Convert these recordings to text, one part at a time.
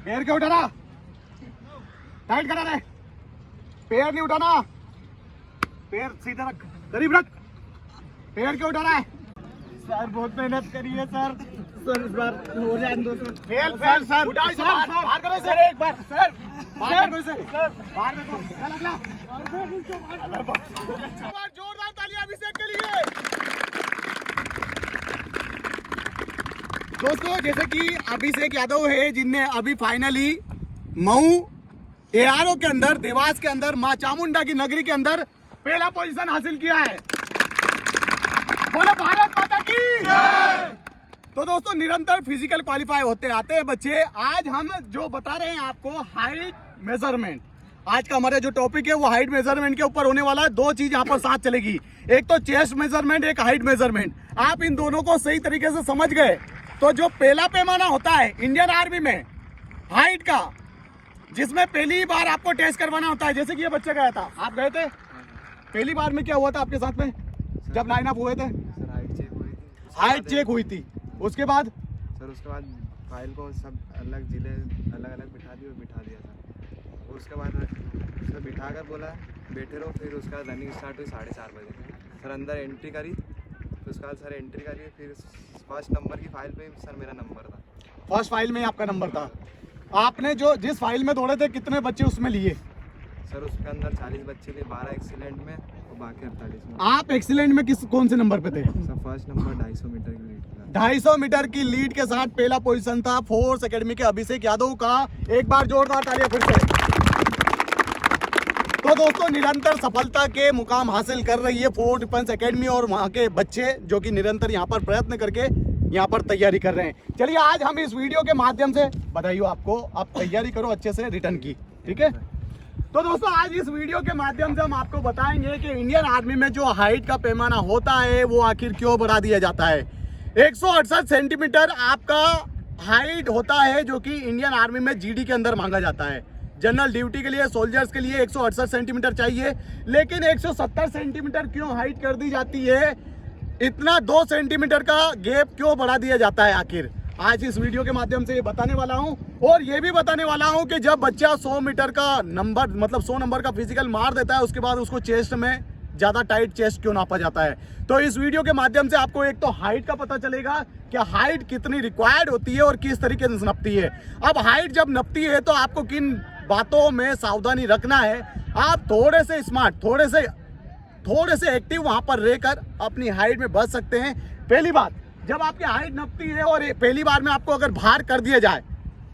पैर क्यों उठाना, टाइट करा रहे, पैर नहीं उठाना, पैर सीधा रख, करीब रख, पैर क्यों उठा रहा है? सर बहुत मेहनत करी है सर, सर इस बार हो जाए दो सर। फेल फेल सर, उठाओ इसे बाहर करो सर, एक बार सर बाहर करो इसे, बाहर करो, चल अगला, जोरदार तालियां अभिषेक के लिए। दोस्तों जैसे कि अभिषेक यादव है जिनने अभी फाइनली मऊ एआरओ के अंदर, देवास के अंदर, मां चामुंडा की नगरी के अंदर पहला पोजीशन हासिल किया है। बोलो भारत माता की। तो दोस्तों निरंतर फिजिकल क्वालिफाई होते आते हैं बच्चे। आज हम जो बता रहे हैं आपको हाइट मेजरमेंट, आज का हमारा जो टॉपिक है वो हाइट मेजरमेंट के ऊपर होने वाला है। दो चीज यहाँ पर साथ चलेगी, एक तो चेस्ट मेजरमेंट, एक हाइट मेजरमेंट। आप इन दोनों को सही तरीके से समझ गए तो जो पहला पैमाना होता है इंडियन आर्मी में हाइट का, जिसमें पहली बार आपको टेस्ट करवाना होता है, जैसे कि ये बच्चा गया था, आप गए थे पहली बार में, क्या हुआ था आपके साथ में जब लाइन अप हुए थे? सर हाइट चेक हुई थी। हाइट चेक हुई थी, उसके बाद सर उसके बाद फाइल को सब अलग जिले अलग अलग बिठा दिया सर। उसके बाद सर बिठा कर बोला बैठे रहो, फिर उसके बाद रनिंग स्टार्ट हुई 4:30 बजे। सर अंदर एंट्री करी, तो उसके बाद सर एंट्री करी, फिर फर्स्ट नंबर की फाइल पे सर मेरा नंबर था। फर्स्ट फाइल में आपका नंबर था। आपने जो जिस फाइल में दौड़े थे कितने बच्चे उसमें लिए? सर उसके अंदर 40 बच्चे थे, 12 एक्सीलेंट में और बाकी 48 में। आप एक्सीलेंट में कौन से नंबर पे थे? सर फर्स्ट नंबर 250 मीटर की लीड था। 250 मीटर की लीड के साथ पहला पोजीशन था फोर्स एकेडमी के अभिषेक यादव का। एक बार जोरदार तालियां फिर से। तो दोस्तों निरंतर सफलता के मुकाम हासिल कर रही है फोर्स डिफेंस एकेडमी और वहां के बच्चे जो कि निरंतर यहाँ पर प्रयत्न करके यहाँ पर तैयारी कर रहे हैं। चलिए आज हम इस वीडियो के माध्यम से, बधाई हो आपको, आप तैयारी करो अच्छे से रिटर्न की, ठीक है। तो दोस्तों आज इस वीडियो के माध्यम से हम आपको बताएंगे कि इंडियन आर्मी में जो हाइट का पैमाना होता है वो आखिर क्यों बढ़ा दिया जाता है। 168 सेंटीमीटर आपका हाइट होता है जो कि इंडियन आर्मी में जीडी के अंदर मांगा जाता है। जनरल ड्यूटी के लिए, सोल्जर्स के लिए 168 सेंटीमीटर चाहिए, लेकिन 170 सेंटीमीटर क्यों हाइट कर दी जाती है? इतना 2 सेंटीमीटर का गैप क्यों बढ़ा दिया जाता है आखिर? आज इस वीडियो के माध्यम से ये बताने वाला हूं, और ये भी बताने वाला हूं कि जब बच्चा 100 मीटर का नंबर, मतलब 100 नंबर का फिजिकल मार देता है, उसके बाद उसको चेस्ट में ज्यादा टाइट चेस्ट क्यों नापा जाता है। तो इस वीडियो के माध्यम से आपको एक तो हाइट का पता चलेगा कि हाइट कितनी रिक्वायर्ड होती है और किस तरीके से नपती है। अब हाइट जब नपती है तो आपको किन बातों में सावधानी रखना है। आप थोड़े से स्मार्ट, थोड़े से एक्टिव वहां पर रहकर अपनी हाइट में बच सकते हैं। पहली बात, जब आपकी हाइट नपती है और पहली बार में आपको अगर भार कर दिया जाए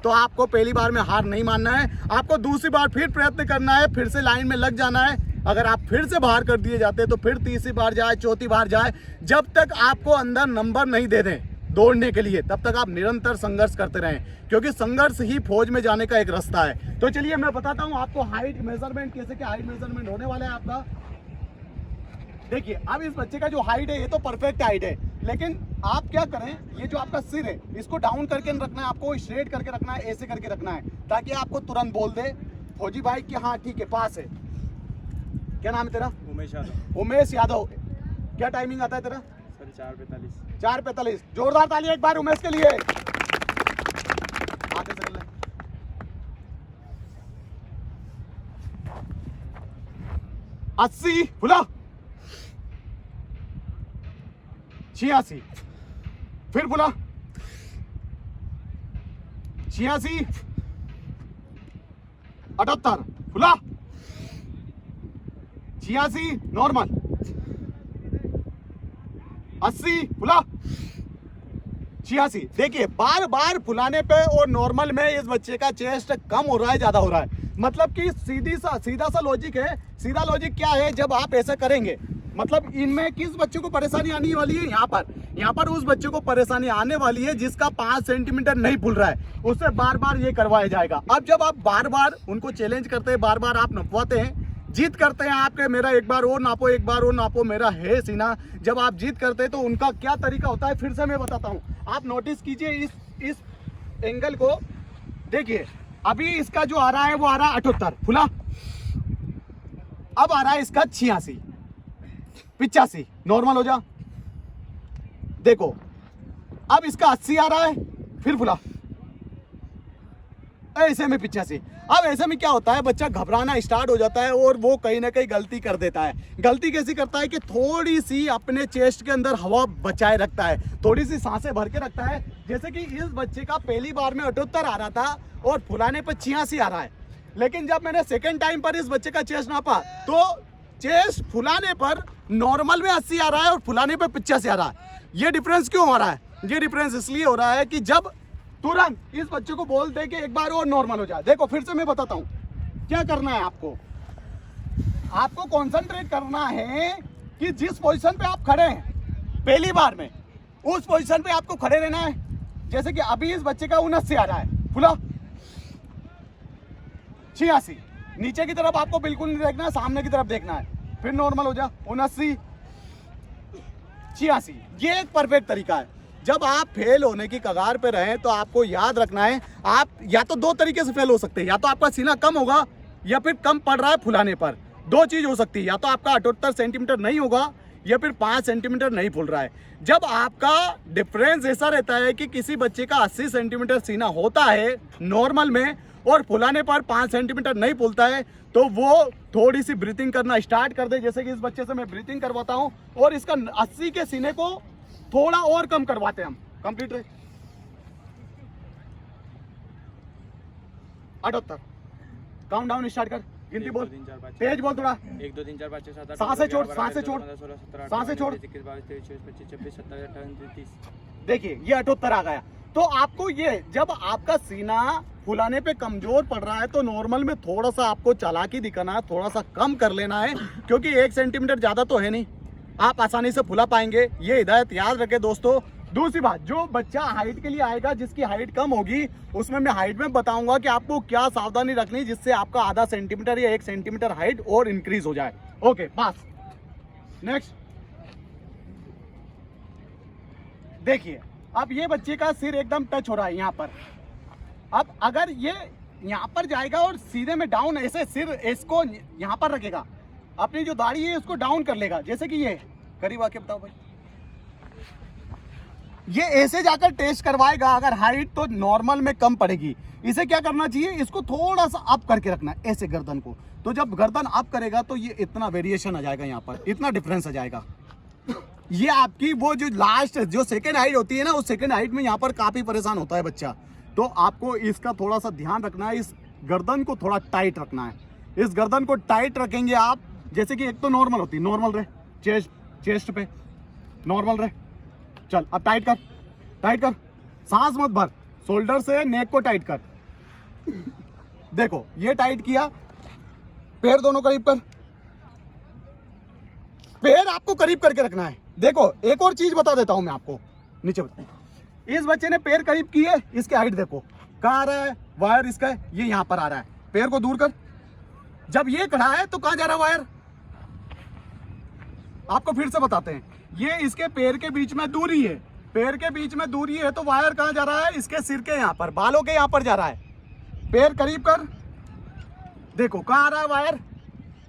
तो आपको पहली बार में हार नहीं मानना है, आपको दूसरी बार फिर प्रयत्न करना है, फिर से लाइन में लग जाना है। अगर आप फिर से बाहर कर दिए जाते हैं तो फिर तीसरी बार जाए, चौथी बार जाए, जब तक आपको अंदर नंबर नहीं दे दें दौड़ने के लिए तब तक आप निरंतर संघर्ष करते रहें, क्योंकि संघर्ष ही फौज में जाने का एक रास्ता है। तो चलिए मैं बताता हूं आपको हाइट मेजरमेंट कैसे, क्या हाइट मेजरमेंट होने वाला है आपका। देखिए अब इस बच्चे का जो हाइट है ये तो परफेक्ट हाइट है, लेकिन आप क्या करें, ये जो आपका सिर है इसको डाउन करके रखना है, आपको स्ट्रेट करके रखना है, ऐसे करके रखना है, ताकि आपको तुरंत बोल दे फौजी भाई कि हाँ ठीक है पास है। क्या नाम है तेरा? उमेश यादव। उमेश यादव। क्या टाइमिंग आता है तेरा? सर 4:45। 4:45। जोरदार ताली एक बार उमेश के लिए। आगे से 80 बुला, 86 फिर बुला, 86 78 बुला, 86 नॉर्मल, 80 बुला, 86। देखिए बार बार फुलाने पे और नॉर्मल में इस बच्चे का चेस्ट कम हो रहा है, ज्यादा हो रहा है। मतलब कि सीधा सा लॉजिक है। सीधा लॉजिक क्या है, जब आप ऐसा करेंगे मतलब इनमें किस बच्चे को परेशानी आने वाली है, यहाँ पर उस बच्चे को परेशानी आने वाली है जिसका 5 सेंटीमीटर नहीं फूल रहा है, उससे बार बार ये करवाया जाएगा। अब जब आप बार बार उनको चैलेंज करते हैं, बार बार आप नपवाते हैं, जीत करते हैं आपके, मेरा एक बार और नापो, एक बार और नापो, मेरा है सीना, जब आप जीत करते हैं तो उनका क्या तरीका होता है फिर से मैं बताता हूँ। आप नोटिस कीजिए इस एंगल को, देखिए अभी इसका जो आ रहा है वो आ रहा है 78 फुला, अब आ रहा है इसका 86 85 नॉर्मल हो जा। देखो अब इसका 80 आ रहा है, फिर फुला ऐसे में 85। अब ऐसे में क्या होता है, बच्चा घबराना स्टार्ट हो जाता है और वो कहीं ना कहीं गलती कर देता है। गलती कैसी करता है कि थोड़ी सी अपने चेस्ट के अंदर हवा बचाए रखता है, थोड़ी सी सांसें भर के रखता है। जैसे कि इस बच्चे का पहली बार में 78 आ रहा था और फुलाने पर 86 आ रहा है, लेकिन जब मैंने सेकेंड टाइम पर इस बच्चे का चेस्ट नापा तो चेस्ट फुलाने पर नॉर्मल में 80 आ रहा है और फुलाने पर 85 आ रहा है। ये डिफरेंस क्यों हो रहा है? ये डिफरेंस इसलिए हो रहा है कि जब तुरंत इस बच्चे को बोल दे कि एक बार और नॉर्मल हो जाए। देखो फिर से मैं बताता हूं क्या करना है आपको। आपको कंसंट्रेट करना है कि जिस पोजीशन पे आप खड़े हैं पहली बार में, उस पोजीशन पे आपको खड़े रहना है। जैसे कि अभी इस बच्चे का 79 आ रहा है, फुला 86, नीचे की तरफ आपको बिल्कुल नहीं देखना है, सामने की तरफ देखना है, फिर नॉर्मल हो जा 79 86। ये एक परफेक्ट तरीका है। जब आप फेल होने की कगार पे रहें तो आपको याद रखना है, आप या तो दो तरीके से फेल हो सकते हैं, या तो आपका सीना कम होगा या फिर कम पड़ रहा है फुलाने पर। दो चीज हो सकती है, या तो आपका 78 सेंटीमीटर नहीं होगा या फिर 5 सेंटीमीटर नहीं फूल रहा है। जब आपका डिफरेंस ऐसा रहता है कि किसी बच्चे का 80 सेंटीमीटर सीना होता है नॉर्मल में और फुलाने पर 5 सेंटीमीटर नहीं फूलता है, तो वो थोड़ी सी ब्रीथिंग करना स्टार्ट कर दे। जैसे कि इस बच्चे से मैं ब्रीथिंग करवाता हूं और इसका 80 के सीने को थोड़ा और कम करवाते हैं हम। कंप्लीट रहे 78, काउंट डाउन स्टार्ट कर, गिनती बोल, तेज बोल थोड़ा। 1 2 3 4 5 6 7 8 सांसें छोड़, सांसें छोड़, सांसें छोड़। 21 22 23 24 25 26 27 28 29 30। देखिए ये 78 आ गया। तो आपको ये जब आपका सीना फुलाने पे कमजोर पड़ रहा है तो नॉर्मल में थोड़ा सा आपको चालाकी दिखाना है, थोड़ा सा कम कर लेना है, क्योंकि 1 सेंटीमीटर ज्यादा तो है नहीं, आप आसानी से फुला पाएंगे। ये हिदायत याद रखें दोस्तों। दूसरी बात, जो बच्चा हाइट के लिए आएगा, जिसकी हाइट कम होगी, उसमें मैं हाइट में बताऊंगा कि आपको क्या सावधानी रखनी जिससे आपका आधा सेंटीमीटर या 1 सेंटीमीटर हाइट और इंक्रीज हो जाए। ओके बस नेक्स्ट देखिए, अब ये बच्चे का सिर एकदम टच हो रहा है यहाँ पर। अब अगर ये यहाँ पर जाएगा और सीधे में डाउन ऐसे सिर इसको यहाँ पर रखेगा, अपनी जो दाढ़ी है उसको डाउन कर लेगा, जैसे कि ये करीब आके बताओ भाई, ये ऐसे जाकर टेस्ट करवाएगा। अगर हाइट तो नॉर्मल में कम पड़ेगी, इसे क्या करना चाहिए, इसको थोड़ा सा अप करके रखना है ऐसे गर्दन को। तो जब गर्दन अप करेगा तो ये इतना वेरिएशन आ जाएगा, यहाँ पर इतना डिफरेंस आ जाएगा। ये आपकी वो जो लास्ट जो सेकेंड हाइट होती है ना, उस सेकेंड हाइट में यहाँ पर काफी परेशान होता है बच्चा। तो आपको इसका थोड़ा सा ध्यान रखना है, इस गर्दन को थोड़ा टाइट रखना है। इस गर्दन को टाइट रखेंगे आप, जैसे कि एक तो नॉर्मल होती है, नॉर्मल रहे चेस्ट पे नॉर्मल रहे। चल अब टाइट कर, टाइट कर, सांस मत भर, शोल्डर से नेक को टाइट कर। देखो ये टाइट किया, पैर दोनों करीब कर, पैर आपको करीब करके रखना है। देखो एक और चीज बता देता हूं मैं आपको, नीचे बता। इस बच्चे ने पैर करीब किए, इसके हाइट देखो कहाँ आ रहा है, वायर इसका ये यहाँ पर आ रहा है, पैर को दूर कर। जब ये खड़ा है तो कहाँ जा रहा है वायर, आपको फिर से बताते हैं। ये इसके पैर के बीच में दूरी है, पैर के बीच में दूरी है, तो वायर कहाँ जा रहा है, इसके सिर के यहाँ पर, बालों के यहाँ पर जा रहा है। पैर करीब कर, देखो कहाँ आ रहा है वायर।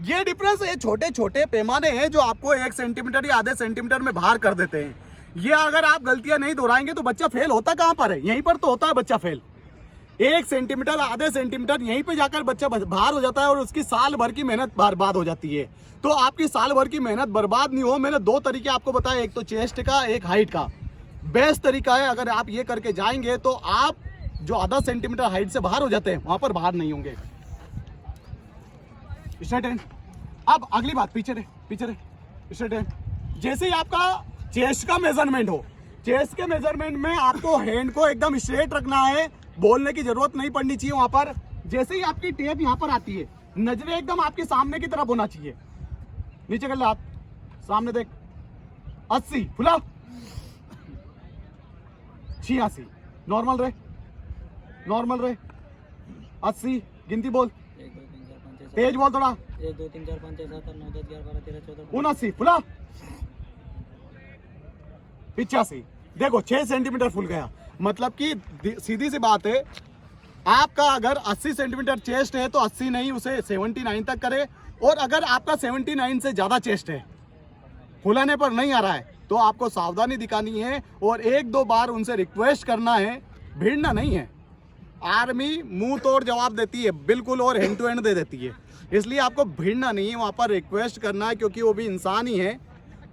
ये डिफरेंस, ये छोटे छोटे पैमाने हैं जो आपको 1 सेंटीमीटर या आधे सेंटीमीटर में बाहर कर देते हैं। ये अगर आप गलतियां नहीं दोहराएंगे तो बच्चा फेल होता कहाँ पर है, यहीं पर तो होता है बच्चा फेल। 1 सेंटीमीटर आधे सेंटीमीटर यहीं पे जाकर बच्चा बाहर हो जाता है और उसकी साल भर की मेहनत बर्बाद हो जाती है। तो आपकी साल भर की मेहनत बर्बाद नहीं हो, मैंने 2 तरीके आपको बताए, एक तो चेस्ट का, एक हाइट का। बेस्ट तरीका है, अगर आप ये करके जाएंगे तो आप जो आधा सेंटीमीटर हाइट से बाहर हो जाते हैं वहां पर बाहर नहीं होंगे। Straight hand. अब अगली बात, पीछे रहे स्ट्रेट हैंड। जैसे ही आपका चेस्ट का मेजरमेंट हो, चेस्ट के मेजरमेंट में आपको हैंड को एकदम स्ट्रेट रखना है, बोलने की जरूरत नहीं पड़नी चाहिए वहां पर। जैसे ही आपकी टेप यहाँ पर आती है, नजरें एकदम आपके सामने की तरफ होना चाहिए। नीचे कर ले हाथ, सामने देख। 80 फुला, 86 नॉर्मल रहे, नॉर्मल रहे। 80 गिनती बोल, 1 2 3 4 5 6 तेज बोल थोड़ा। 1 2 3 4 5 6 7 8 9 10 11 12 13 14 79 फुला, 85। देखो 6 सेंटीमीटर फुल गया। मतलब कि सीधी सी बात है, आपका अगर 80 सेंटीमीटर चेस्ट है तो 80 नहीं, उसे 79 तक करे। और अगर आपका 79 से ज्यादा चेस्ट है, फुलाने पर नहीं आ रहा है, तो आपको सावधानी दिखानी है और 1-2 बार उनसे रिक्वेस्ट करना है, भिड़ना नहीं है। आर्मी मुंह तोड़ जवाब देती है बिल्कुल, और हैंड टू हैंड दे देती है। इसलिए आपको भिड़ना नहीं है, वहाँ पर रिक्वेस्ट करना है, क्योंकि वो भी इंसान ही है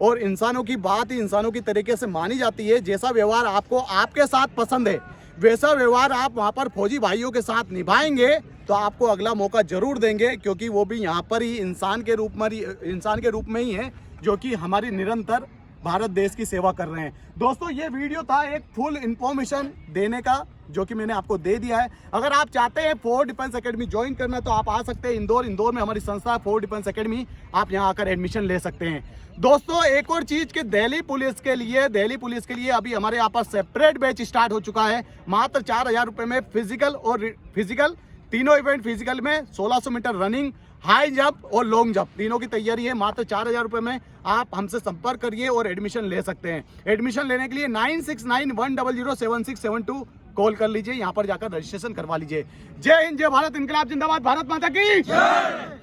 और इंसानों की बात ही इंसानों की तरीके से मानी जाती है। जैसा व्यवहार आपको आपके साथ पसंद है वैसा व्यवहार आप वहाँ पर फौजी भाइयों के साथ निभाएंगे तो आपको अगला मौका जरूर देंगे, क्योंकि वो भी यहाँ पर ही इंसान के रूप में ही है, जो कि हमारी निरंतर भारत देश की सेवा कर रहे हैं। दोस्तों ये वीडियो था एक फुल इंफॉर्मेशन देने का, जो कि मैंने आपको दे दिया है। अगर आप चाहते हैं फोर्ट डिफेंस एकेडमी ज्वाइन करना तो आप आ सकते हैं इंदौर में हमारी संस्था है फोर्ट डिफेंस एकेडमी, आप यहाँ आकर एडमिशन ले सकते हैं। दोस्तों एक और चीज के दिल्ली पुलिस के लिए अभी हमारे यहाँ पर सेपरेट बैच स्टार्ट हो चुका है। मात्र 4,000 रुपए में फिजिकल तीनों इवेंट, फिजिकल में 1600 मीटर रनिंग, हाई जंप और लॉन्ग जंप तीनों की तैयारी है। मात्र 4,000 रुपए में आप हमसे संपर्क करिए और एडमिशन ले सकते हैं। एडमिशन लेने के लिए 9691007672 कॉल कर लीजिए, यहाँ पर जाकर रजिस्ट्रेशन करवा लीजिए। जय हिंद, जय भारत, इनकलाब जिंदाबाद, भारत माता की जय।